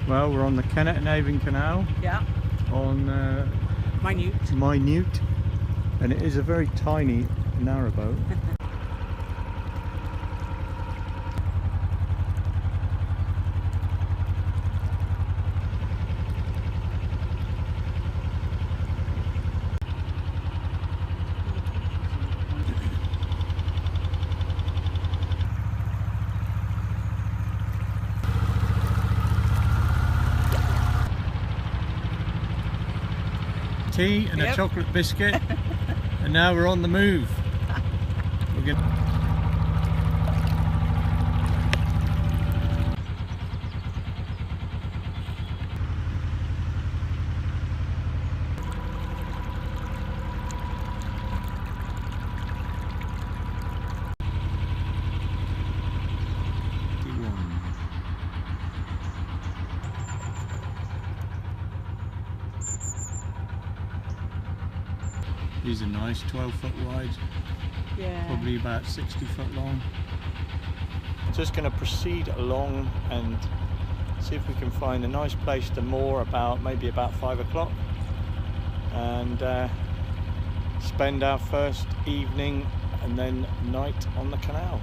Well, we're on the Kennet Avon Canal. Yeah. On Minute, and it is a very tiny narrowboat. Tea and a chocolate biscuit, and now we're on the move. We're going These are nice, 12 foot wide, probably about 60 foot long. Just going to proceed along and see if we can find a nice place to moor maybe about 5 o'clock, and spend our first evening and then night on the canal.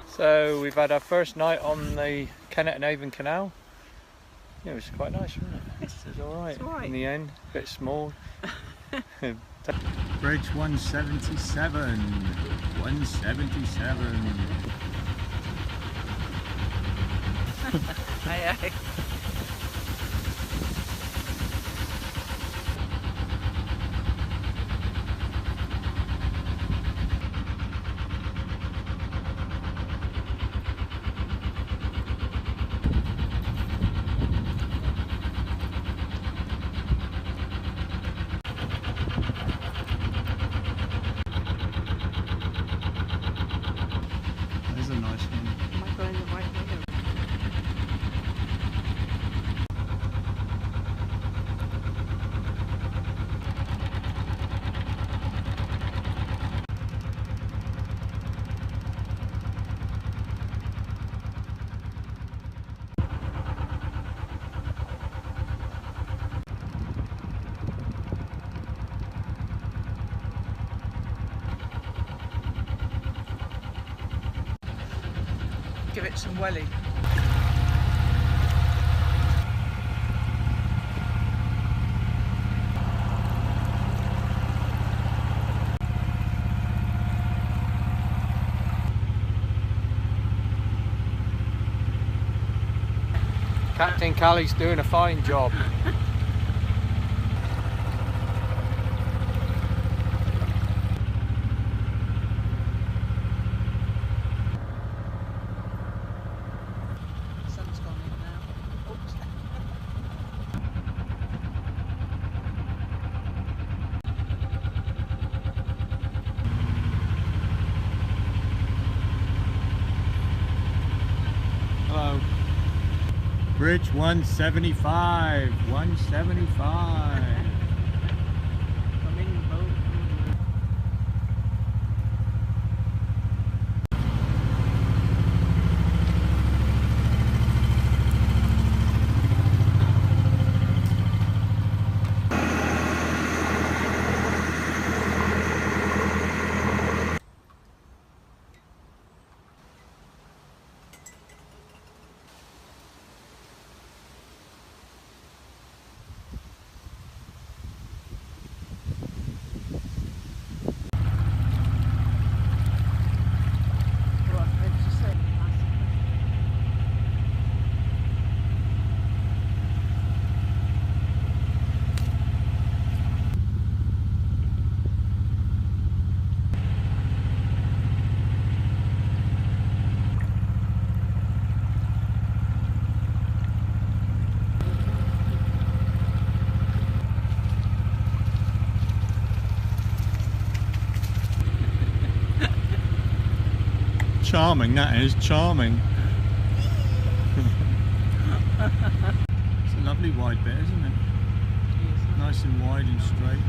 So we've had our first night on the Kennet Avon Canal. Yeah, it was quite nice, wasn't it? It was alright in the end, a bit small. Bridge 177. 177. Aye, aye. There's a nice one. Am I going the right way? Give it some welly. Captain Callie's doing a fine job. Sun's gone in now. Oops. Hello. Bridge 175. 175. I'm in the boat. charming, that is, charming. It's a lovely wide bit, isn't it? Yes. Nice and wide and straight.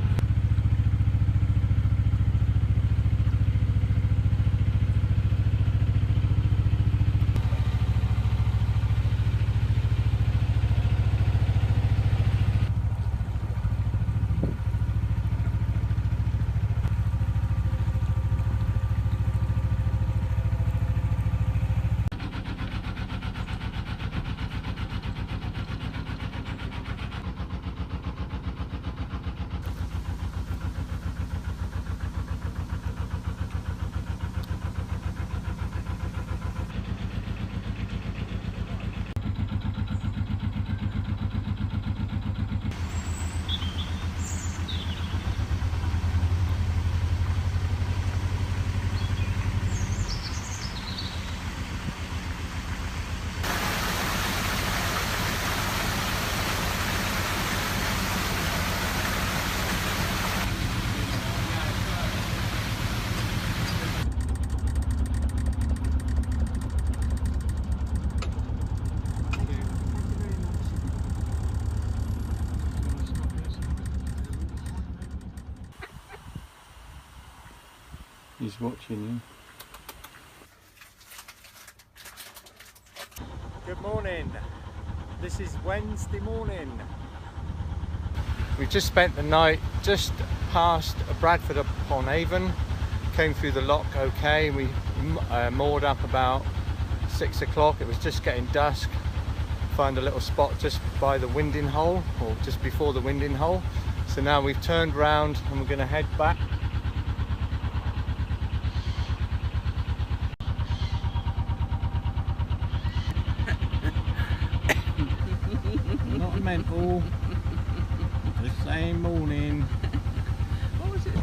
He's watching you. Good morning. This is Wednesday morning. We've just spent the night just past Bradford upon Avon. Came through the lock okay. We moored up about 6 o'clock. It was just getting dusk. Found a little spot just by the winding hole, or just before the winding hole. So now we've turned round and we're going to head back. Not mental. The same morning. What was it?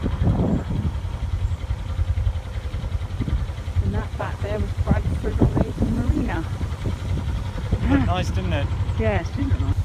And that back there was Bradford on Avon Marina. Looked nice, didn't it? Yes, didn't it?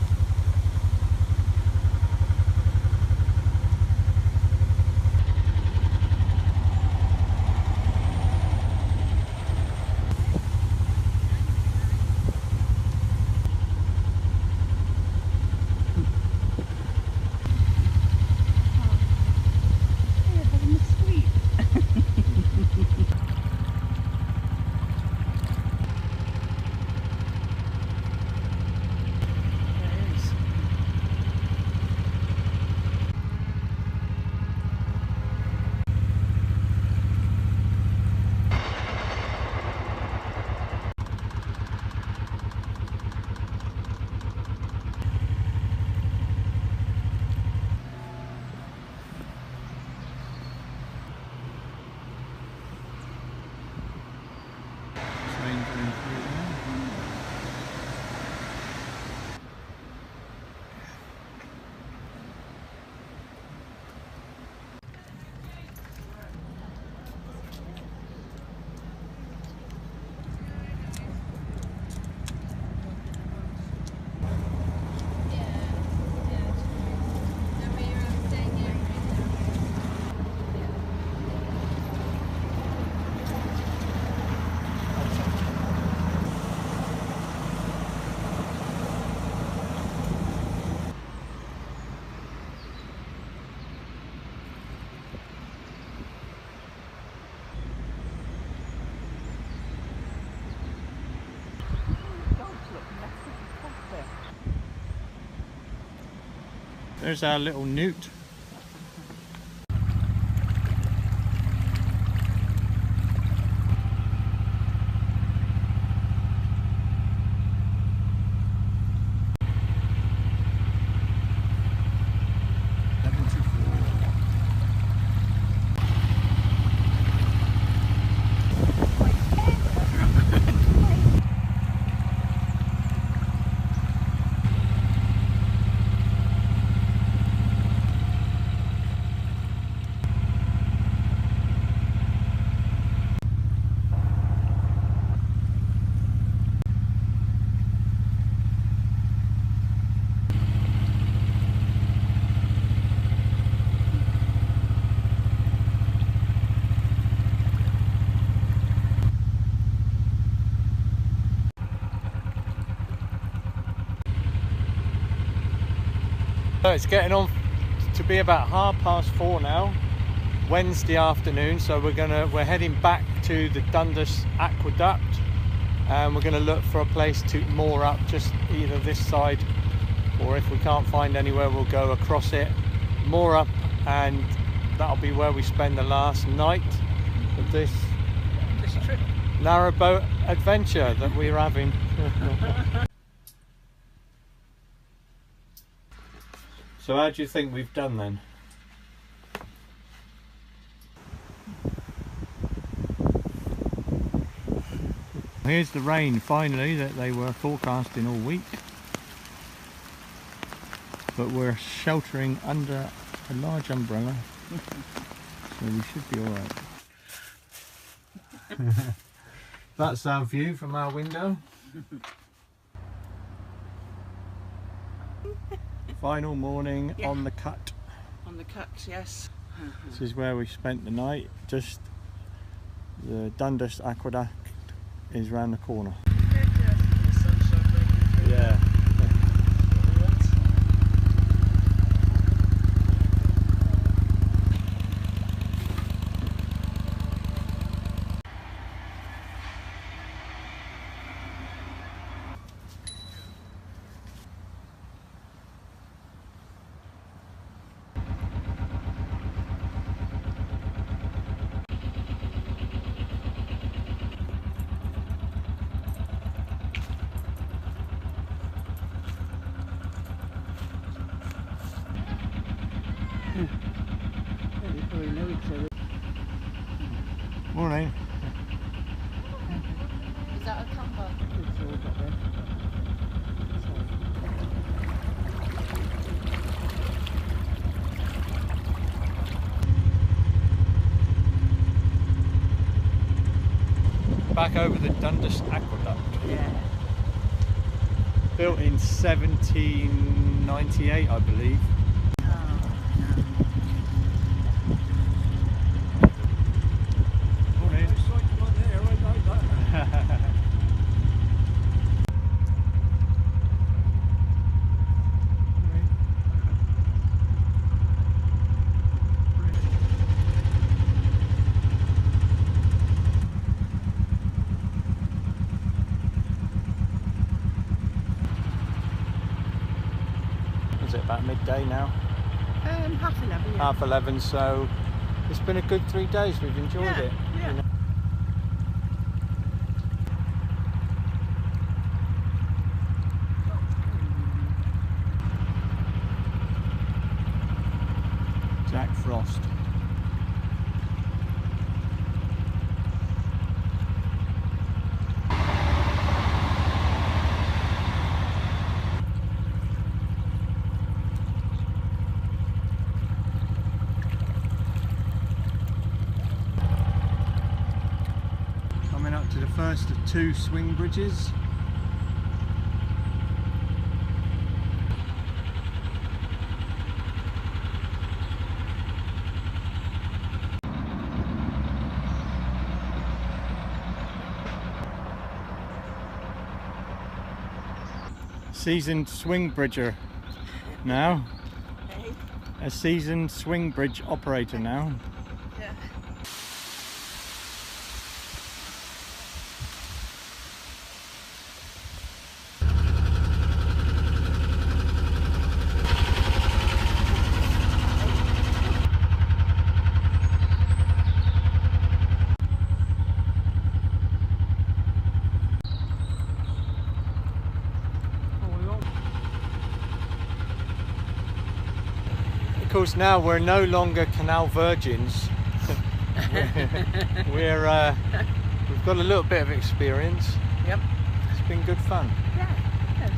There's our little newt. So it's getting on to be about 4:30 now, Wednesday afternoon. So we're heading back to the Dundas Aqueduct, and we're going to look for a place to moor up just either this side, or if we can't find anywhere, we'll go across it, moor up, and that'll be where we spend the last night of this trip. narrowboat adventure that we're having. So how do you think we've done then? Here's the rain finally that they were forecasting all week, but we're sheltering under a large umbrella, so we should be alright. That's our view from our window. Final morning on the cut. On the cut, yes. This is where we spent the night. Just the Dundas Aqueduct is round the corner. Yeah. Morning. Is that a camper? Back over the Dundas Aqueduct. Yeah. Built in 1798, I believe. Is it about midday now? 11:30. Yeah. 11:30, so it's been a good 3 days. We've enjoyed it. Yeah. You know? Jack Frost. Coming up to the first of 2 swing bridges. Seasoned swing bridger now. Hey. A seasoned swing bridge operator now. Yeah. Of course, now we're no longer canal virgins. We've got a little bit of experience. Yep. It's been good fun. Yeah. Yes.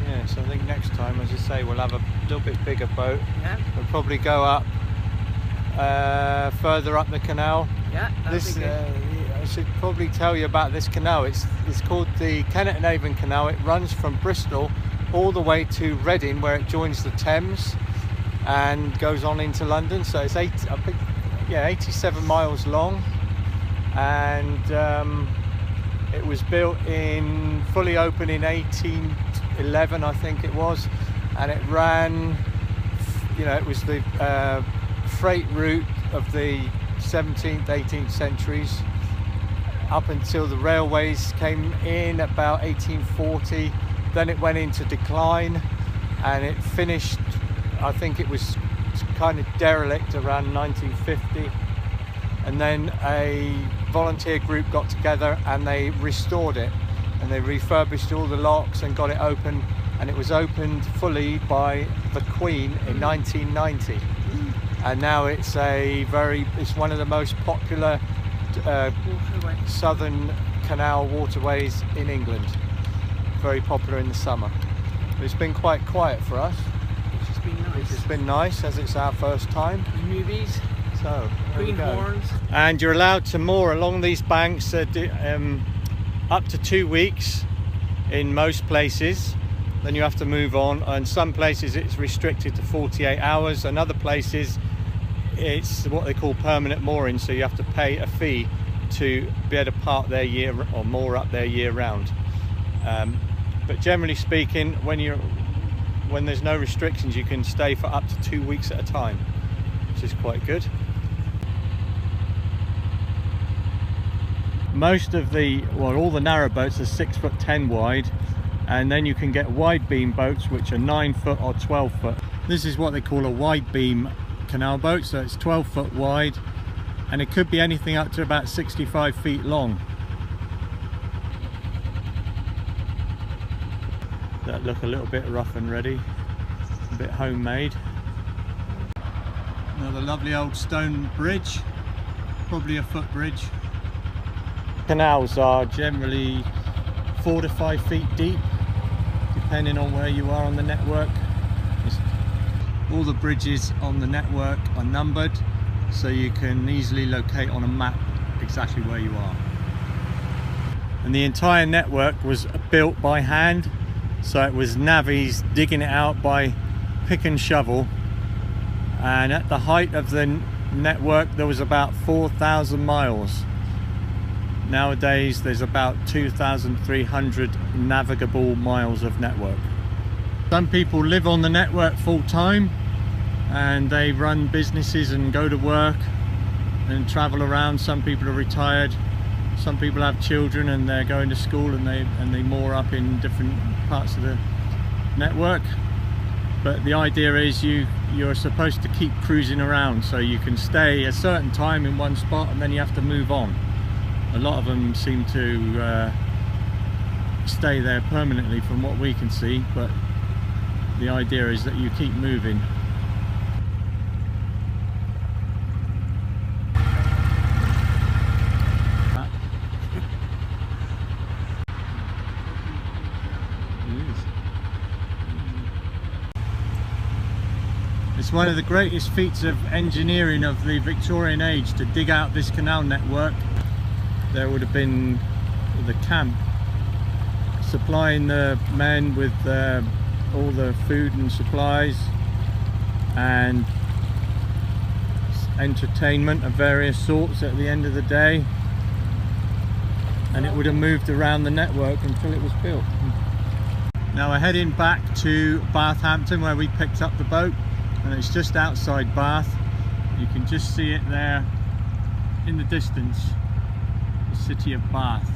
Yeah, so I think next time, as I say, we'll have a little bit bigger boat. Yeah. We'll probably go up further up the canal. Yeah. This I should probably tell you about this canal. It's called the Kennet Avon Canal. It runs from Bristol all the way to Reading, where it joins the Thames and goes on into London. So it's 87 miles long, and it was built fully open in 1811, I think it was, and it ran you know, it was the freight route of the 17th, 18th centuries up until the railways came in about 1840. Then it went into decline and it finished, I think it was kind of derelict around 1950. And then a volunteer group got together and they restored it, and they refurbished all the locks and got it open, and it was opened fully by the Queen in 1990. And now it's it's one of the most popular southern canal waterways in England. Very popular in the summer. But it's been quite quiet for us, Which has been nice. which has been nice as it's our first time. Movies, So there we go. greenhorns. And you're allowed to moor along these banks up to 2 weeks in most places. Then you have to move on, and some places it's restricted to 48 hours, and other places it's what they call permanent mooring, so you have to pay a fee to be able to park there moor up there year round. But generally speaking, when there's no restrictions, you can stay for up to 2 weeks at a time, which is quite good. Most of all the narrow boats are 6'10" wide, and then you can get wide beam boats which are 9 foot or 12 foot. This is what they call a wide beam canal boat, so it's 12 foot wide, and it could be anything up to about 65 feet long. That look a little bit rough and ready, a bit homemade. Another lovely old stone bridge, probably a footbridge. Canals are generally 4 to 5 feet deep, depending on where you are on the network. All the bridges on the network are numbered, so you can easily locate on a map exactly where you are. And the entire network was built by hand, so it was navvies digging it out by pick and shovel. And at the height of the network there was about 4,000 miles. Nowadays there's about 2,300 navigable miles of network. Some people live on the network full time, and they run businesses and go to work and travel around. Some people are retired, some people have children and they're going to school, and they moor up in different parts of the network. But the idea is you're supposed to keep cruising around, so you can stay a certain time in one spot and then you have to move on. A lot of them seem to stay there permanently from what we can see, but the idea is that you keep moving. It's one of the greatest feats of engineering of the Victorian age to dig out this canal network. There would have been the camp supplying the men with all the food and supplies and entertainment of various sorts at the end of the day, and it would have moved around the network until it was built. Now we're heading back to Bathampton, where we picked up the boat, and it's just outside Bath. You can just see it there in the distance, the city of Bath.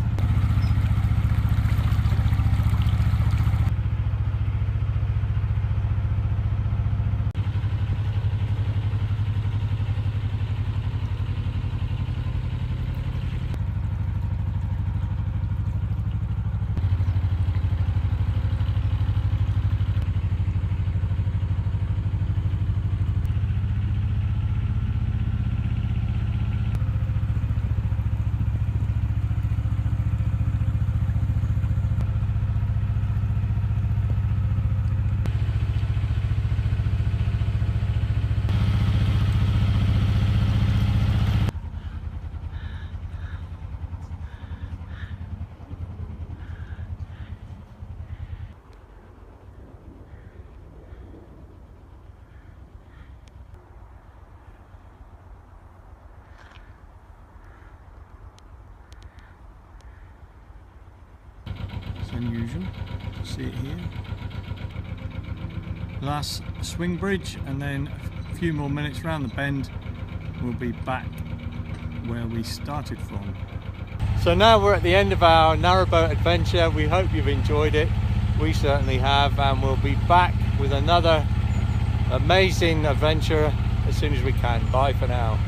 Unusual to see it here. last swing bridge, and then a few more minutes round the bend we'll be back where we started from. So now we're at the end of our narrowboat adventure. We hope you've enjoyed it. We certainly have, and we'll be back with another amazing adventure as soon as we can. Bye for now.